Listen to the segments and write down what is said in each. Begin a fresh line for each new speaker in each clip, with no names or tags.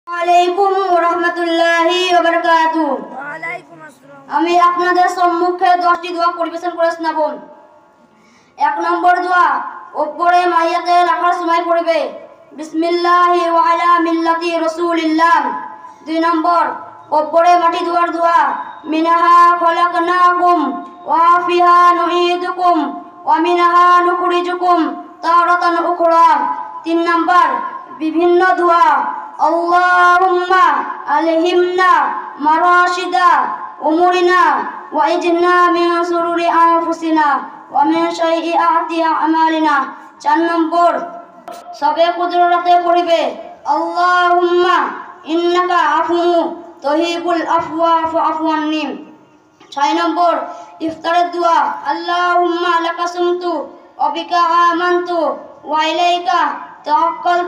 আলাইকুম ওয়া রাহমাতুল্লাহি ওয়া বারাকাতুহু।
ওয়া আলাইকুম আসসালাম।
আমি আপনাদের সম্মুখে 10টি দোয়া পরিবেশন করে শোনাব। 1 নম্বর দোয়া, উপরে মাইয়াতে রাখার সময় পড়বে বিসমিল্লাহি ওয়া আলা মিল্লাতি রাসূলিল্লাহ। 2 নম্বর, উপরে মাটি ধোয়ার দোয়া, মিনহা খলাকনাকুম ওয়া ফিহা নুঈদুকুম ওয়া মিনহা নুখরিজুকুম তারাতান উখরা। 3 নম্বর, বিভিন্ন দোয়া, আল্লাহুম্মা আলহিমনা মারাশিদা উমুরিনা ওয়া ইজনা মিন শুরুরি আনফুসিনা ওয়া মিন শাইইআতি আমালিনা। 4 নম্বর, সবে কুদরতে পড়িবে আল্লাহুম্মা ইন্নাকা আফু তুহিবুল আফওয়া ফাফু আন্নি। 6 নম্বর, ইফতারের দোয়া, আল্লাহুম্মা লাকা সুমতু ওয়া বিকা আমানতু ওয়া ইলাইকা তাওয়াক্কাল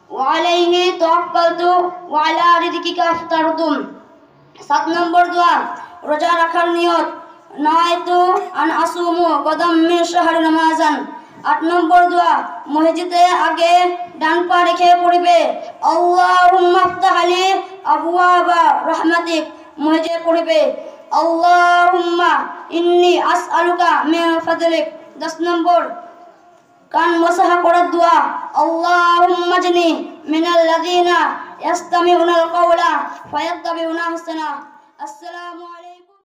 ওয়া আলাইহি তাওয়াক্কালতু ওয়া আলা রিজকিকা আফতারতু। 7 নম্বর দোয়া, রোজা রাখার নিয়ত, নাইতু আন আসুমু কদম মিন শাহরি রমাজান। 8 নম্বর দোয়া, মসজিদে আগে ডান পা রেখে পড়িবে আল্লাহুম্মা আফতাহ লি আবওয়াবা রাহমাতিক। মসজিদে পড়িবে আল্লাহুম্মা ইন্নী আসআলুকা মিন ফাদলিক। 10 নম্বর, কান মাসাহা করার দোয়া, আল্লাহুম্মা জনি মিনাল লাযিনা ইস্তামিউনাল কাওলা ফায়াত্তাবিউনা আহসানা। আসসালামু